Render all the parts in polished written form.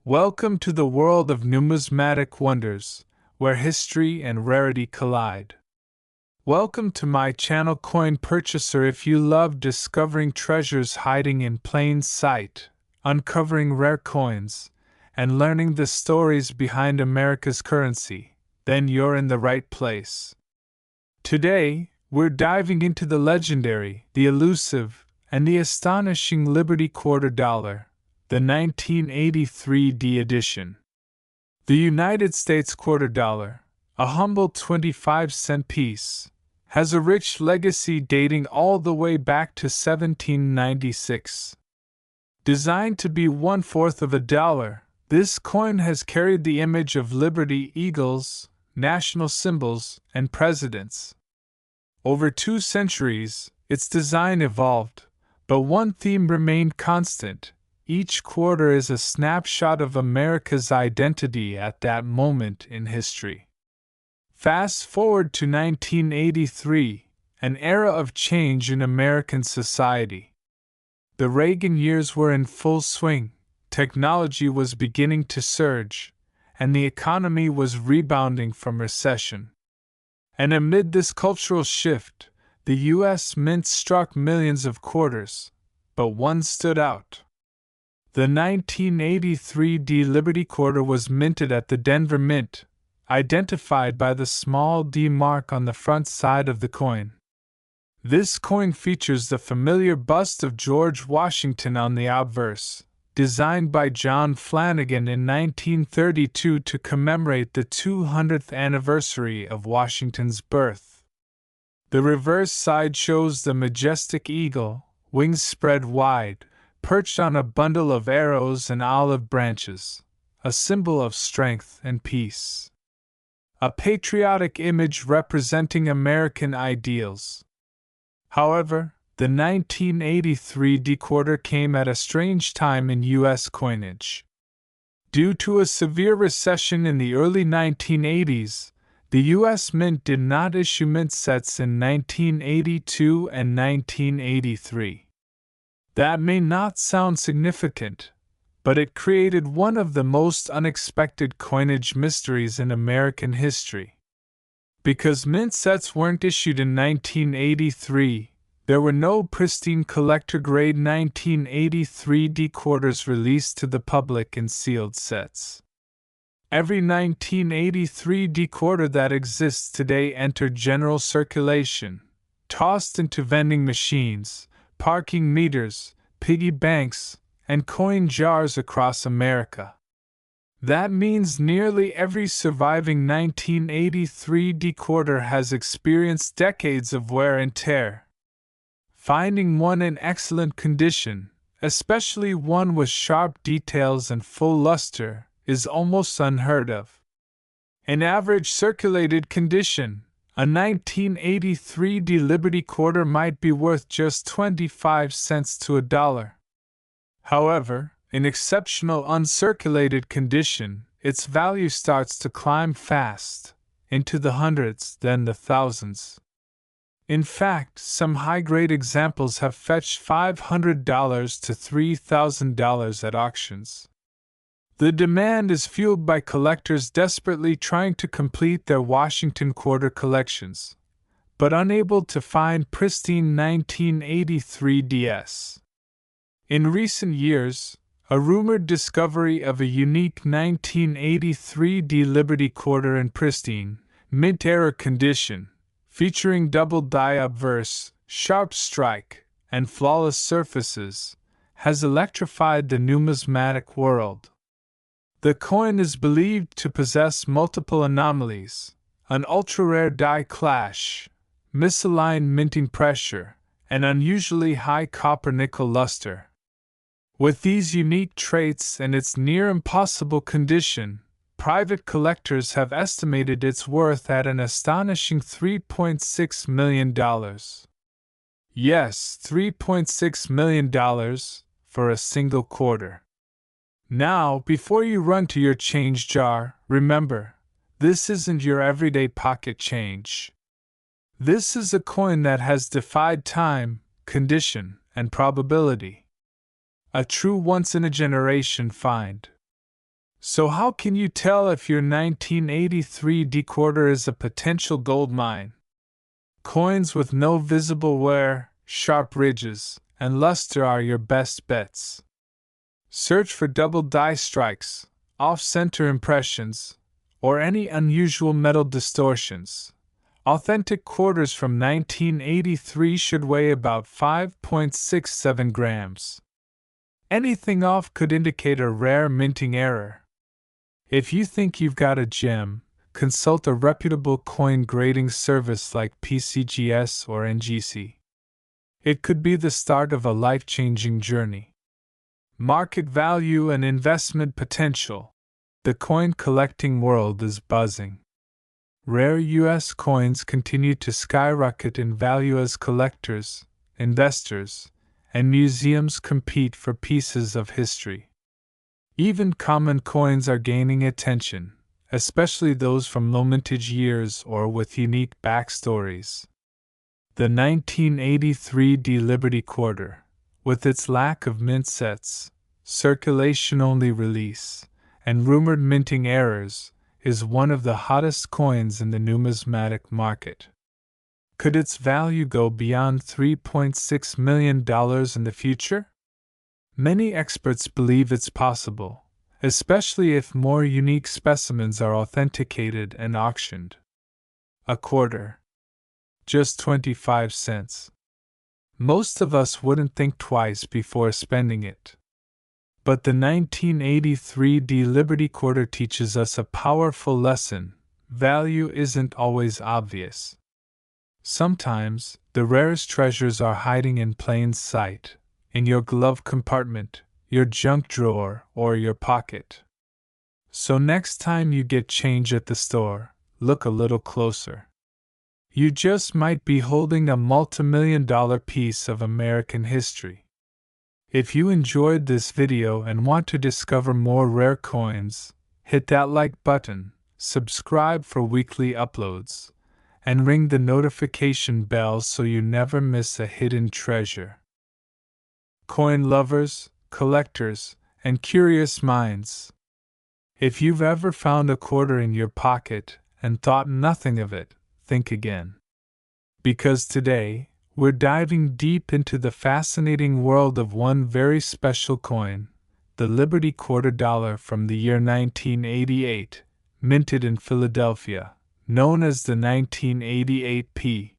Welcome to the world of numismatic wonders, where history and rarity collide. Welcome to my channel Coin Purchaser. If you love discovering treasures hiding in plain sight, uncovering rare coins, and learning the stories behind America's currency, then you're in the right place. Today, we're diving into the legendary, the elusive, and the astonishing Liberty Quarter Dollar, the 1983 D edition. The United States quarter dollar, a humble 25-cent piece, has a rich legacy dating all the way back to 1796. Designed to be 1/4 of a dollar, this coin has carried the image of liberty, eagles, national symbols, and presidents. Over 2 centuries, its design evolved, but one theme remained constant. Each quarter is a snapshot of America's identity at that moment in history. Fast forward to 1983, an era of change in American society. The Reagan years were in full swing, technology was beginning to surge, and the economy was rebounding from recession. And amid this cultural shift, the U.S. Mint struck millions of quarters, but one stood out. The 1983 D Liberty Quarter was minted at the Denver Mint, identified by the small D mark on the front side of the coin. This coin features the familiar bust of George Washington on the obverse, designed by John Flanagan in 1932 to commemorate the 200th anniversary of Washington's birth. The reverse side shows the majestic eagle, wings spread wide, perched on a bundle of arrows and olive branches, a symbol of strength and peace. A patriotic image representing American ideals. However, the 1983 D quarter came at a strange time in U.S. coinage. Due to a severe recession in the early 1980s, the U.S. Mint did not issue mint sets in 1982 and 1983. That may not sound significant, but it created one of the most unexpected coinage mysteries in American history. Because mint sets weren't issued in 1983, there were no pristine collector-grade 1983 D quarters released to the public in sealed sets. Every 1983 D quarter that exists today entered general circulation, tossed into vending machines, parking meters, piggy banks, and coin jars across America. That means nearly every surviving 1983 D quarter has experienced decades of wear and tear. Finding one in excellent condition, especially one with sharp details and full luster, is almost unheard of. In average circulated condition, a 1983 D Liberty Quarter might be worth just 25 cents to a dollar. However, in exceptional uncirculated condition, its value starts to climb fast, into the hundreds, then the thousands. In fact, some high-grade examples have fetched $500 to $3,000 at auctions. The demand is fueled by collectors desperately trying to complete their Washington quarter collections, but unable to find pristine 1983 DS. In recent years, a rumored discovery of a unique 1983 D Liberty Quarter in pristine, mint-era condition, featuring double die obverse, sharp strike, and flawless surfaces, has electrified the numismatic world. The coin is believed to possess multiple anomalies: an ultra-rare die clash, misaligned minting pressure, and unusually high copper-nickel luster. With these unique traits and its near-impossible condition, private collectors have estimated its worth at an astonishing $3.6 million. Yes, $3.6 million for a single quarter. Now, before you run to your change jar, remember, this isn't your everyday pocket change. This is a coin that has defied time, condition, and probability. A true once-in-a-generation find. So how can you tell if your 1983 dequarter is a potential gold mine? Coins with no visible wear, sharp ridges, and luster are your best bets. Search for double die strikes, off-center impressions, or any unusual metal distortions. Authentic quarters from 1983 should weigh about 5.67 grams. Anything off could indicate a rare minting error. If you think you've got a gem, consult a reputable coin grading service like PCGS or NGC. It could be the start of a life-changing journey. Market value and investment potential. The coin collecting world is buzzing. Rare U.S. coins continue to skyrocket in value as collectors, investors, and museums compete for pieces of history. Even common coins are gaining attention, especially those from low mintage years or with unique backstories. The 1983 D Liberty Quarter, with its lack of mint sets, circulation-only release, and rumored minting errors, is one of the hottest coins in the numismatic market. Could its value go beyond $3.6 million in the future? Many experts believe it's possible, especially if more unique specimens are authenticated and auctioned. A quarter. Just 25 cents. Most of us wouldn't think twice before spending it. But the 1983 D Liberty Quarter teaches us a powerful lesson: value isn't always obvious. Sometimes, the rarest treasures are hiding in plain sight, in your glove compartment, your junk drawer, or your pocket. So next time you get change at the store, look a little closer. You just might be holding a multi-million-dollar piece of American history. If you enjoyed this video and want to discover more rare coins, hit that like button, subscribe for weekly uploads, and ring the notification bell so you never miss a hidden treasure. Coin lovers, collectors, and curious minds. If you've ever found a quarter in your pocket and thought nothing of it, think again. Because today, we're diving deep into the fascinating world of one very special coin, the Liberty Quarter Dollar from the year 1988, minted in Philadelphia, known as the 1988p.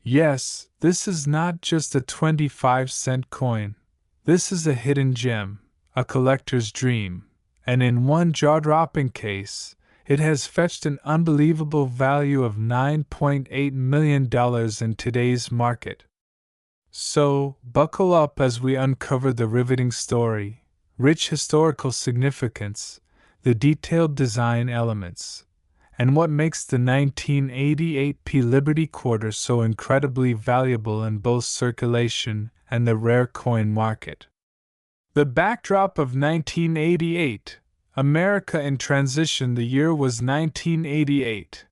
Yes, this is not just a 25-cent coin. This is a hidden gem, a collector's dream, and in one jaw-dropping case, it has fetched an unbelievable value of $9.8 million in today's market. So, buckle up as we uncover the riveting story, rich historical significance, the detailed design elements, and what makes the 1988p Liberty Quarter so incredibly valuable in both circulation and the rare coin market. The backdrop of 1988. America in transition. The year was 1988.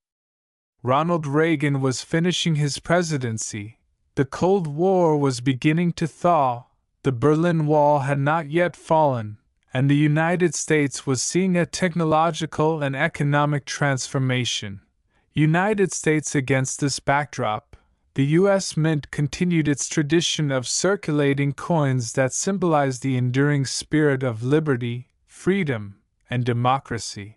Ronald Reagan was finishing his presidency. The Cold War was beginning to thaw. The Berlin Wall had not yet fallen, and the United States was seeing a technological and economic transformation. United States. Against this backdrop, the U.S. Mint continued its tradition of circulating coins that symbolize the enduring spirit of liberty, freedom, and democracy.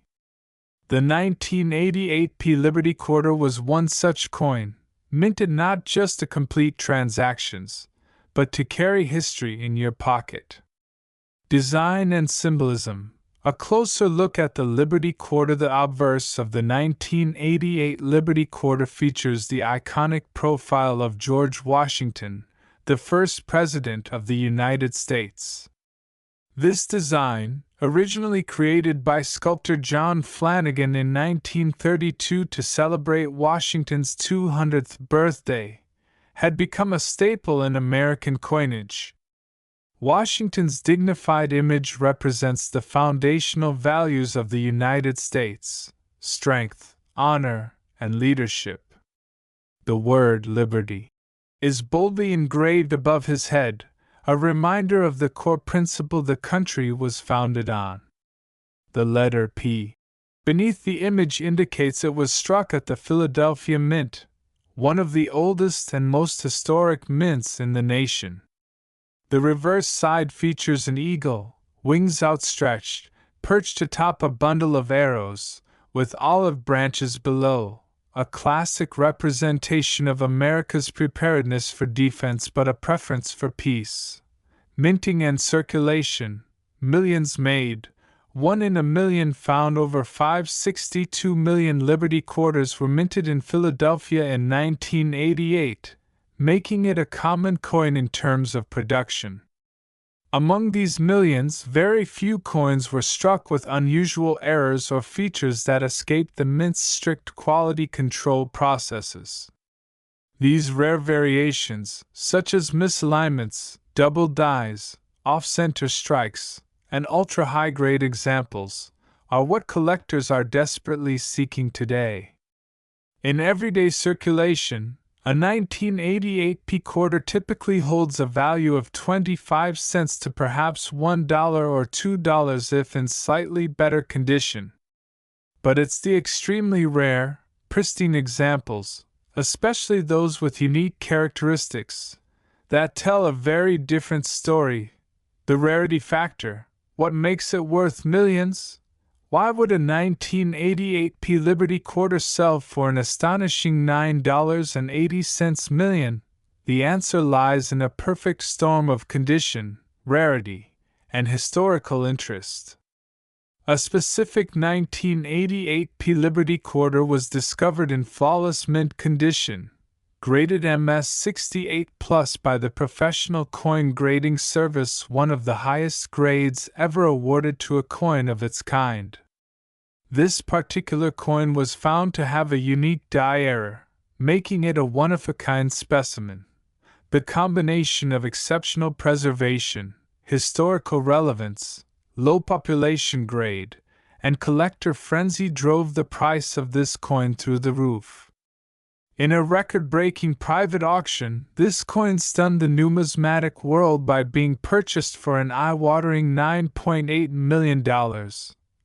The 1988p Liberty Quarter was one such coin, minted not just to complete transactions, but to carry history in your pocket. Design and symbolism. A closer look at the Liberty Quarter. The obverse of the 1988 Liberty Quarter features the iconic profile of George Washington, the first President of the United States. This design, originally created by sculptor John Flanagan in 1932 to celebrate Washington's 200th birthday, had become a staple in American coinage. Washington's dignified image represents the foundational values of the United States: strength, honor, and leadership. The word liberty is boldly engraved above his head, a reminder of the core principle the country was founded on. The letter P beneath the image indicates it was struck at the Philadelphia Mint, one of the oldest and most historic mints in the nation. The reverse side features an eagle, wings outstretched, perched atop a bundle of arrows, with olive branches below, a classic representation of America's preparedness for defense but a preference for peace. Minting and circulation, millions made, 1 in a million found. Over 562 million Liberty quarters were minted in Philadelphia in 1988, making it a common coin in terms of production. Among these millions, very few coins were struck with unusual errors or features that escaped the mint's strict quality control processes. These rare variations, such as misalignments, double dies, off-center strikes, and ultra-high-grade examples, are what collectors are desperately seeking today. In everyday circulation, a 1988 P quarter typically holds a value of 25 cents to perhaps $1 or $2 if in slightly better condition. But it's the extremely rare, pristine examples, especially those with unique characteristics, that tell a very different story. The rarity factor, what makes it worth millions? Why would a 1988 P Liberty quarter sell for an astonishing $9.80 million? The answer lies in a perfect storm of condition, rarity, and historical interest. A specific 1988 P Liberty quarter was discovered in flawless mint condition, graded MS 68+ by the Professional Coin Grading Service, one of the highest grades ever awarded to a coin of its kind. This particular coin was found to have a unique die error, making it a one-of-a-kind specimen. The combination of exceptional preservation, historical relevance, low population grade, and collector frenzy drove the price of this coin through the roof. In a record-breaking private auction, this coin stunned the numismatic world by being purchased for an eye-watering $9.8 million,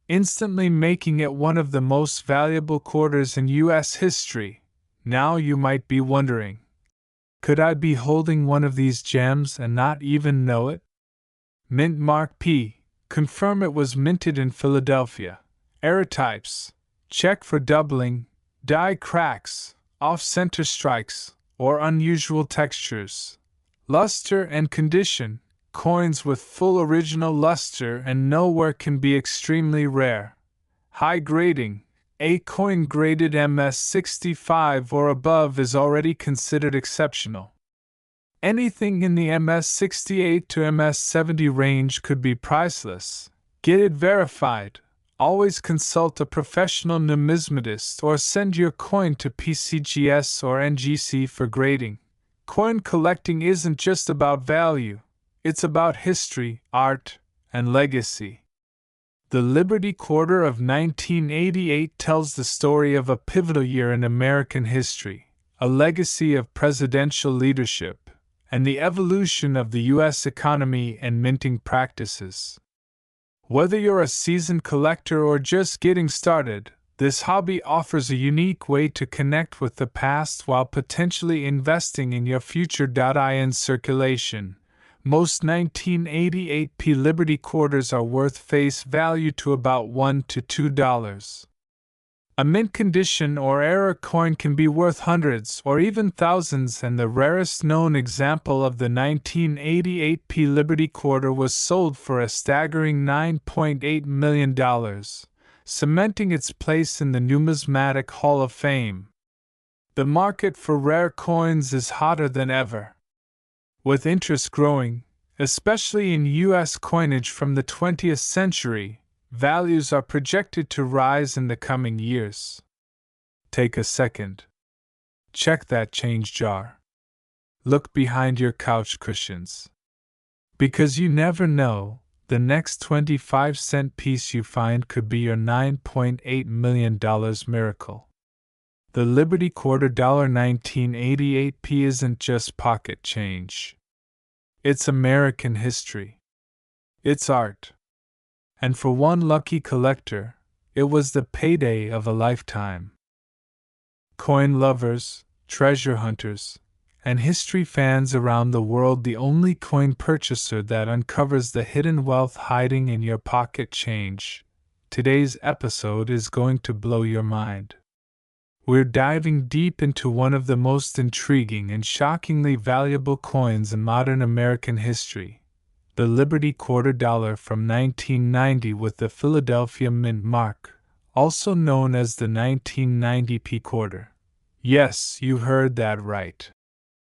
instantly making it one of the most valuable quarters in U.S. history. Now you might be wondering, could I be holding one of these gems and not even know it? Mint mark P. Confirm it was minted in Philadelphia. Error types: check for doubling, die cracks, off-center strikes, or unusual textures. Luster and condition: coins with full original luster and nowhere can be extremely rare. High grading: a coin graded MS 65 or above is already considered exceptional. Anything in the MS 68 to MS 70 range could be priceless. Get it verified. Always consult a professional numismatist or send your coin to PCGS or NGC for grading. Coin collecting isn't just about value, it's about history, art, and legacy. The Liberty Quarter of 1988 tells the story of a pivotal year in American history, a legacy of presidential leadership, and the evolution of the U.S. economy and minting practices. Whether you're a seasoned collector or just getting started, this hobby offers a unique way to connect with the past while potentially investing in your future. In circulation, most 1988 P Liberty quarters are worth face value to about $1 to $2. A mint condition or error coin can be worth hundreds or even thousands, and the rarest known example of the 1988 P Liberty quarter was sold for a staggering $9.8 million, cementing its place in the Numismatic Hall of Fame. The market for rare coins is hotter than ever, with interest growing, especially in U.S. coinage from the 20th century. Values are projected to rise in the coming years. Take a second. Check that change jar. Look behind your couch cushions. Because you never know, the next 25-cent piece you find could be your $9.8 million miracle. The Liberty Quarter 1988 P isn't just pocket change. It's American history. It's art. And for one lucky collector, it was the payday of a lifetime. Coin lovers, treasure hunters, and history fans around the world, the only coin purchaser that uncovers the hidden wealth hiding in your pocket change. Today's episode is going to blow your mind. We're diving deep into one of the most intriguing and shockingly valuable coins in modern American history, the Liberty Quarter Dollar from 1990 with the Philadelphia Mint mark, also known as the 1990 P quarter. Yes, you heard that right.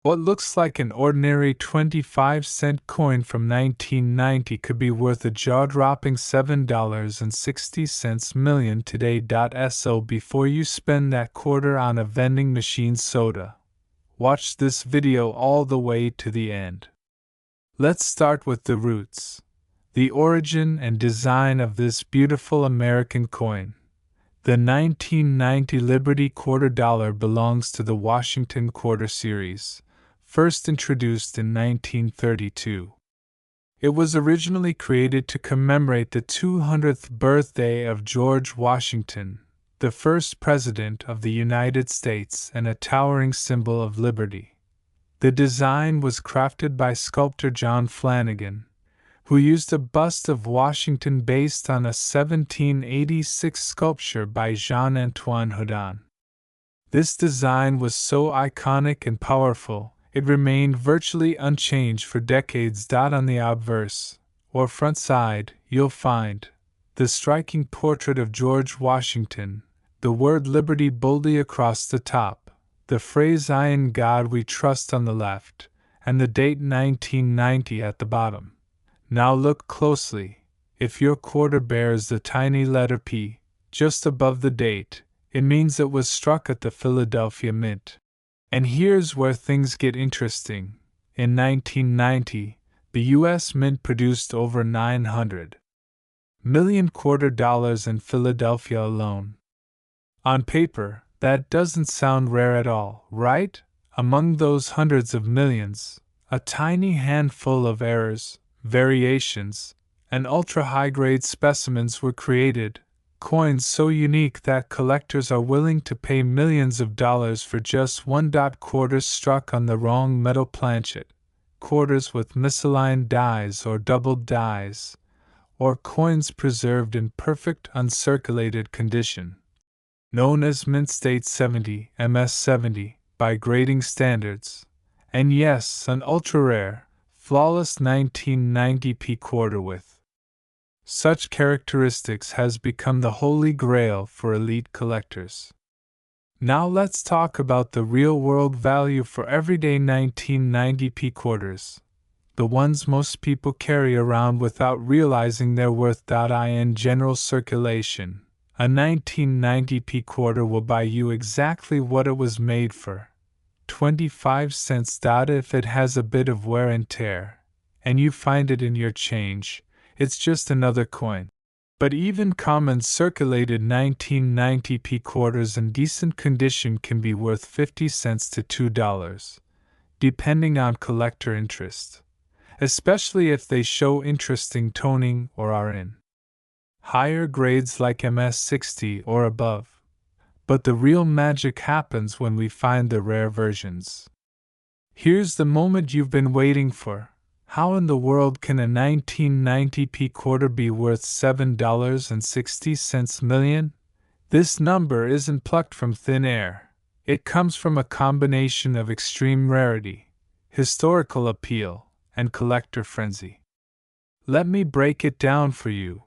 What looks like an ordinary 25-cent coin from 1990 could be worth a jaw-dropping $7.60 million today. So before you spend that quarter on a vending machine soda, watch this video all the way to the end. Let's start with the roots, the origin and design of this beautiful American coin. The 1990 Liberty Quarter Dollar belongs to the Washington Quarter Series, first introduced in 1932. It was originally created to commemorate the 200th birthday of George Washington, the first President of the United States and a towering symbol of liberty. The design was crafted by sculptor John Flanagan, who used a bust of Washington based on a 1786 sculpture by Jean-Antoine Houdin. This design was so iconic and powerful, it remained virtually unchanged for decades. On the obverse, or front side, you'll find the striking portrait of George Washington, the word liberty boldly across the top, the phrase "I in God we trust" on the left, and the date 1990 at the bottom. Now look closely. If your quarter bears the tiny letter P just above the date, it means it was struck at the Philadelphia Mint. And here's where things get interesting. In 1990, the U.S. Mint produced over 900 million quarter dollars in Philadelphia alone. On paper, that doesn't sound rare at all, right? Among those hundreds of millions, a tiny handful of errors, variations, and ultra-high-grade specimens were created, coins so unique that collectors are willing to pay millions of dollars for just one. Quarters struck on the wrong metal planchet, quarters with misaligned dies or doubled dies, or coins preserved in perfect uncirculated condition, known as Mint State 70 (MS70) by grading standards, and yes, an ultra-rare, flawless 1990 P quarter with such characteristics has become the holy grail for elite collectors. Now let's talk about the real-world value for everyday 1990 P quarters, the ones most people carry around without realizing their worth. In general circulation, a 1990 P quarter will buy you exactly what it was made for, 25 cents. If it has a bit of wear and tear, and you find it in your change, it's just another coin. But even common circulated 1990 P quarters in decent condition can be worth 50 cents to $2, depending on collector interest, especially if they show interesting toning or are in higher grades like MS60 or above. But the real magic happens when we find the rare versions. Here's the moment you've been waiting for. How in the world can a 1990 P quarter be worth $7.60 million? This number isn't plucked from thin air. It comes from a combination of extreme rarity, historical appeal, and collector frenzy. Let me break it down for you.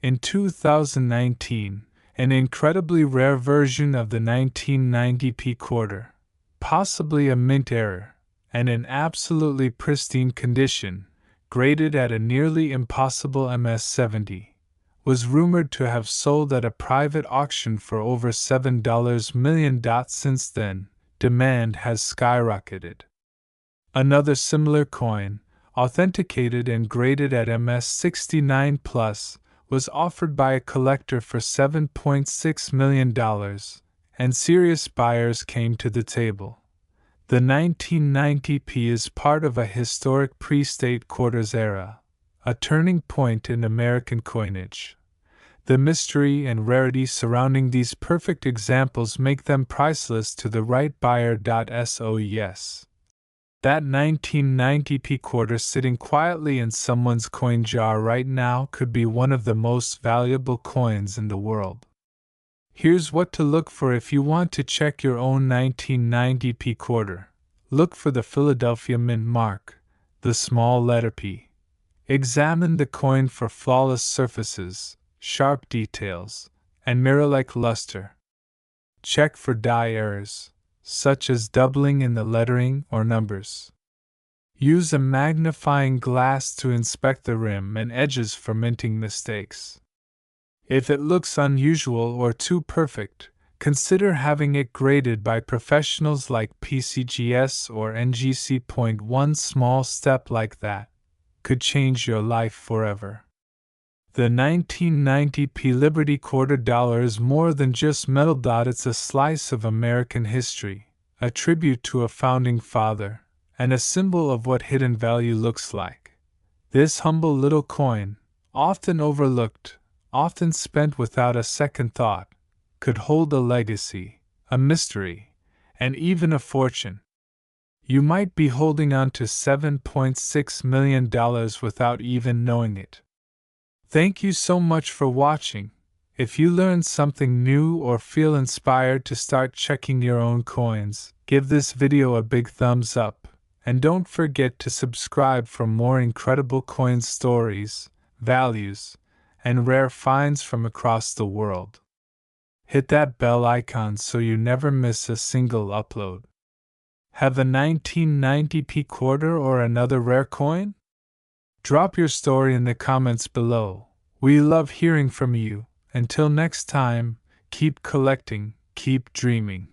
In 2019, an incredibly rare version of the 1990 P quarter, possibly a mint error, and in absolutely pristine condition, graded at a nearly impossible MS70, was rumored to have sold at a private auction for over $7 million. Since then, demand has skyrocketed. Another similar coin, authenticated and graded at MS69+, was offered by a collector for $7.6 million, and serious buyers came to the table. The 1990 P is part of a historic pre-state quarters era, a turning point in American coinage. The mystery and rarity surrounding these perfect examples make them priceless to the right buyer. So yes, that 1990p quarter sitting quietly in someone's coin jar right now could be one of the most valuable coins in the world. Here's what to look for if you want to check your own 1990p quarter. Look for the Philadelphia Mint mark, the small letter P. Examine the coin for flawless surfaces, sharp details, and mirror-like luster. Check for die errors, such as doubling in the lettering or numbers. Use a magnifying glass to inspect the rim and edges for minting mistakes. If it looks unusual or too perfect, consider having it graded by professionals like PCGS or NGC. One small step like that could change your life forever. The 1990p Liberty Quarter Dollar is more than just metal. It's a slice of American history, a tribute to a founding father, and a symbol of what hidden value looks like. This humble little coin, often overlooked, often spent without a second thought, could hold a legacy, a mystery, and even a fortune. You might be holding on to $7.6 million without even knowing it. Thank you so much for watching. If you learned something new or feel inspired to start checking your own coins, give this video a big thumbs up, and don't forget to subscribe for more incredible coin stories, values, and rare finds from across the world. Hit that bell icon so you never miss a single upload. Have a 1990p quarter or another rare coin? Drop your story in the comments below. We love hearing from you. Until next time, keep collecting, keep dreaming.